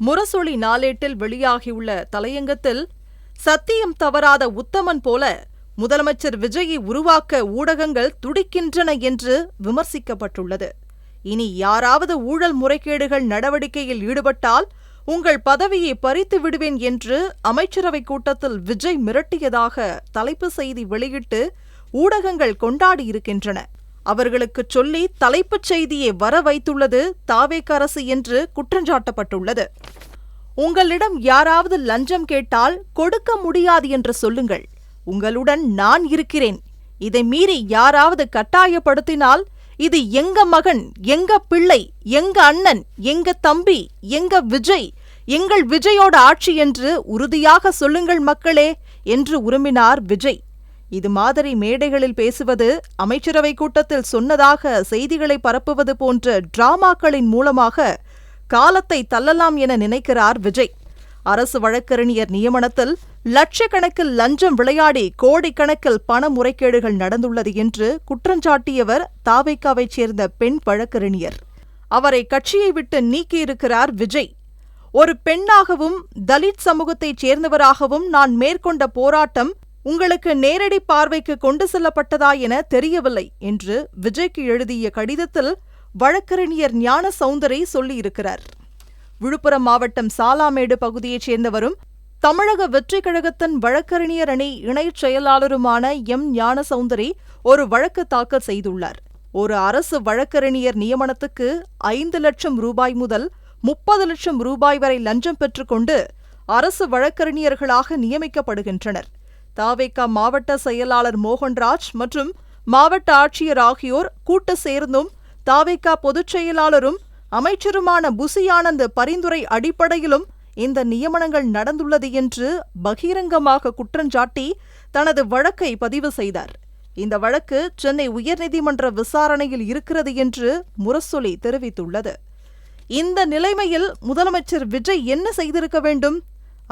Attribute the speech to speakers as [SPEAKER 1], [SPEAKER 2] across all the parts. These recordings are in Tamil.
[SPEAKER 1] முரசொலி நாளேட்டில் வெளியாகியுள்ள தலையங்கத்தில் சத்தியம் தவறாத உத்தமன் போல முதலமைச்சர் விஜயை உருவாக்க ஊடகங்கள் துடிக்கின்றன என்று விமர்சிக்கப்பட்டுள்ளது. இனி யாராவது ஊழல் முறைகேடுகள் நடவடிக்கையில் ஈடுபட்டால் உங்கள் பதவியை பறித்து விடுவேன் என்று அமைச்சரவை கூட்டத்தில் விஜய் மிரட்டியதாக தலைப்பு செய்தி வெளியிட்டு ஊடகங்கள் கொண்டாடியிருக்கின்றன. அவர்களுக்குச் சொல்லி தலைப்புச் செய்தியை வர வைத்துள்ளது தாவேக அரசு என்று குற்றஞ்சாட்டப்பட்டுள்ளது. உங்களிடம் யாராவது லஞ்சம் கேட்டால் கொடுக்க முடியாது என்று சொல்லுங்கள். உங்களுடன் நான் இருக்கிறேன். இதை மீறி யாராவது கட்டாயப்படுத்தினால் இது எங்க மகன், எங்க பிள்ளை, எங்க அண்ணன், எங்க தம்பி, எங்க விஜய், எங்கள் விஜயோட ஆட்சி என்று உறுதியாக சொல்லுங்கள் மக்களே என்று உருமினார் விஜய். இது மாதிரி மேடைகளில் பேசுவது, அமைச்சரவை கூட்டத்தில் சொன்னதாக செய்திகளை பரப்புவது போன்ற டிராமாக்களின் மூலமாக காலத்தை தள்ளலாம் என நினைக்கிறார் விஜய். அரசு வழக்கறிஞர் நியமனத்தில் லட்சக்கணக்கில் லஞ்சம் விளையாடி கோடிக்கணக்கில் பண முறைகேடுகள் நடந்துள்ளது என்று குற்றஞ்சாட்டியவர் தாவேகாவைச் சேர்ந்த பெண் வழக்கறிஞர். அவரை கட்சியை விட்டு நீக்கியிருக்கிறார் விஜய். ஒரு பெண்ணாகவும் தலித் சமூகத்தைச் சேர்ந்தவராகவும் நான் மேற்கொண்ட போராட்டம் உங்களுக்கு நேரடி பார்வைக்கு கொண்டு செல்லப்பட்டதா என தெரியவில்லை என்று விஜய்க்கு எழுதிய கடிதத்தில் வழக்கறிஞர் ஞான சௌந்தரி சொல்லியிருக்கிறார். விழுப்புரம் மாவட்டம் சாலாமேடு பகுதியைச் சேர்ந்தவரும் தமிழக வெற்றிக் கழகத்தின் வழக்கறிஞர் அணி இணைச் செயலாளருமான எம் ஞான சௌந்தரி ஒரு வழக்கு தாக்கல் செய்துள்ளார். ஒரு அரசு வழக்கறிஞர் நியமனத்துக்கு 5 லட்சம் ரூபாய் முதல் 30 லட்சம் ரூபாய் வரை லஞ்சம் பெற்றுக்கொண்டு அரசு வழக்கறிஞர்களாக நியமிக்கப்படுகின்றனர். தாவேகா மாவட்ட செயலாளர் மோகன்ராஜ் மற்றும் மாவட்ட ஆட்சியர் ஆகியோர் கூட்டு சேர்ந்தும் தாவேகா பொதுச் செயலாளரும் அமைச்சருமான புசி ஆனந்த் பரிந்துரை அடிப்படையிலும் இந்த நியமனங்கள் நடந்துள்ளது என்று பகிரங்கமாக குற்றஞ்சாட்டி தனது வழக்கை பதிவு செய்தார். இந்த வழக்கு சென்னை உயர்நீதிமன்ற விசாரணையில் இருக்கிறது என்று முரசொலி தெரிவித்துள்ளது. இந்த நிலைமையில் முதலமைச்சர் விஜய் என்ன செய்திருக்க வேண்டும்?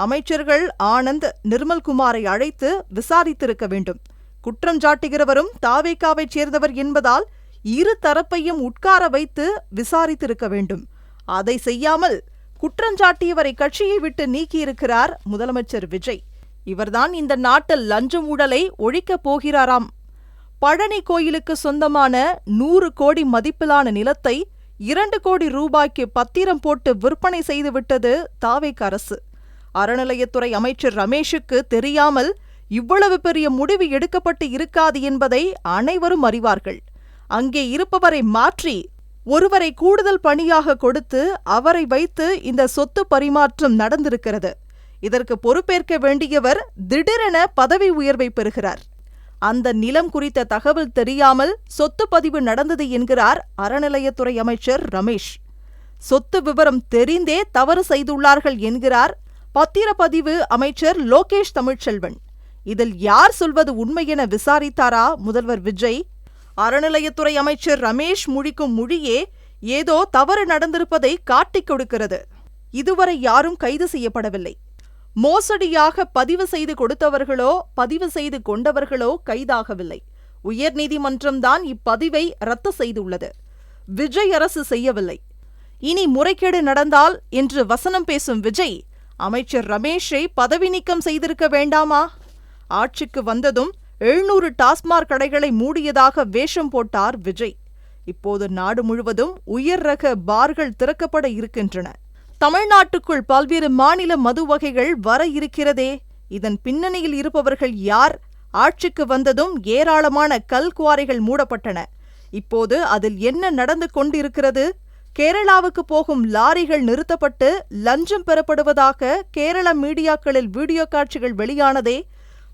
[SPEAKER 1] அமைச்சர்கள் ஆனந்த், நிர்மல்குமாரை அழைத்து விசாரித்திருக்க வேண்டும். குற்றம் சாட்டுகிறவரும் தாவேகாவைச் சேர்ந்தவர் என்பதால் இரு தரப்பையும் உட்கார வைத்து விசாரித்திருக்க வேண்டும். அதை செய்யாமல் குற்றஞ்சாட்டியவரை கட்சியை விட்டு நீக்கியிருக்கிறார் முதலமைச்சர் விஜய். இவர்தான் இந்த நாட்டில் லஞ்ச ஊழலை ஒழிக்கப் போகிறாராம். பழனி கோயிலுக்கு சொந்தமான 100 கோடி மதிப்பிலான நிலத்தை 2 கோடி ரூபாய்க்கு பத்திரம் போட்டு விற்பனை செய்துவிட்டது தாவேக அரசு. அறநிலையத்துறை அமைச்சர் ரமேஷுக்கு தெரியாமல் இவ்வளவு பெரிய முடிவு எடுக்கப்பட்டு இருக்காது என்பதை அனைவரும் அறிவார்கள். அங்கே இருப்பவரை மாற்றி ஒருவரை கூடுதல் பணியாக கொடுத்து அவரை வைத்து இந்த சொத்து பரிமாற்றம் நடந்திருக்கிறது. இதற்கு பொறுப்பேற்க வேண்டியவர் திடீரென பதவி உயர்வை பெறுகிறார். அந்த நிலம் குறித்த தகவல் தெரியாமல் சொத்து பதிவு நடந்தது என்கிறார் அறநிலையத்துறை அமைச்சர் ரமேஷ். சொத்து விவரம் தெரிந்தே தவறு செய்துள்ளார்கள் என்கிறார் பத்திரப்பதிவு அமைச்சர் லோகேஷ் தமிழ்ச்செல்வன். இதில் யார் சொல்வது உண்மை என விசாரித்தாரா முதல்வர் விஜய்? அறநிலையத்துறை அமைச்சர் ரமேஷ் முழிக்கும் மொழியே ஏதோ தவறு நடந்திருப்பதை காட்டிக் கொடுக்கிறது. இதுவரை யாரும் கைது செய்யப்படவில்லை. மோசடியாக பதிவு செய்து கொடுத்தவர்களோ பதிவு செய்து கொண்டவர்களோ கைதாகவில்லை. உயர்நீதிமன்றம்தான் இப்பதிவை ரத்து செய்துள்ளது. விஜய் அரசு செய்யவில்லை. இனி முறைகேடு நடந்தால் என்று வசனம் பேசும் விஜய் அமைச்சர் ரமேஷை பதவி நீக்கம் செய்திருக்க வேண்டாமா? ஆட்சிக்கு வந்ததும் 700 டாஸ்மாக் கடைகளை மூடியதாக வேஷம் போட்டார் விஜய். இப்போது நாடு முழுவதும் உயர் ரக பார்கள் திறக்கப்பட இருக்கின்றன. தமிழ்நாட்டுக்குள் பல்வேறு மாநில மது வகைகள் வர இருக்கிறதே. இதன் பின்னணியில் இருப்பவர்கள் யார்? ஆட்சிக்கு வந்ததும் ஏராளமான கல்குவாரிகள் மூடப்பட்டன. இப்போது அதில் என்ன நடந்து கொண்டிருக்கிறது? கேரளாவுக்கு போகும் லாரிகள் நிறுத்தப்பட்டு லஞ்சம் பெறப்படுவதாக கேரள மீடியாக்களில் வீடியோ காட்சிகள் வெளியானதே.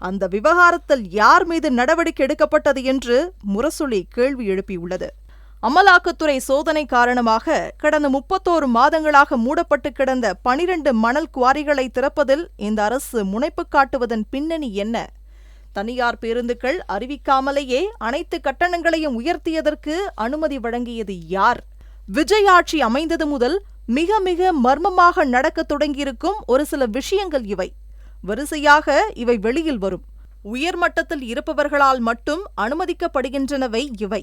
[SPEAKER 1] அந்த விவகாரத்தில் யார் மீது நடவடிக்கை எடுக்கப்பட்டது என்று முரசொலி கேள்வி எழுப்பியுள்ளது. அமலாக்கத்துறை சோதனை காரணமாக கடந்த 31 மாதங்களாக மூடப்பட்டு கிடந்த 12 மணல் குவாரிகளை திறப்பதில் இந்த அரசு முனைப்பு காட்டுவதன் பின்னணி என்ன? தனியார் பேருந்துகள் அறிவிக்காமலேயே அனைத்து கட்டணங்களையும் உயர்த்தியதற்கு அனுமதி வழங்கியது யார்? விஜய் ஆட்சி அமைந்தது முதல் மிக மிக மர்மமாக நடக்கத் தொடங்கியிருக்கும் ஒரு சில விஷயங்கள் இவை. வரிசையாக இவை வெளியில் வரும். உயர்மட்டத்தில் இருப்பவர்களால் மட்டும் அனுமதிக்கப்படுகின்றனவை இவை.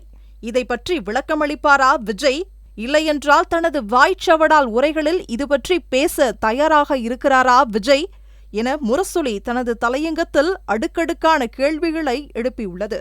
[SPEAKER 1] இதை பற்றி விளக்கமளிப்பாரா விஜய்? இல்லையென்றால் தனது வாய்ச்சவடால் உரைகளில் இதுபற்றி பேச தயாராக இருக்கிறாரா விஜய் என முரசொலி தனது தலையங்கத்தில் அடுக்கடுக்கான கேள்விகளை எழுப்பியுள்ளது.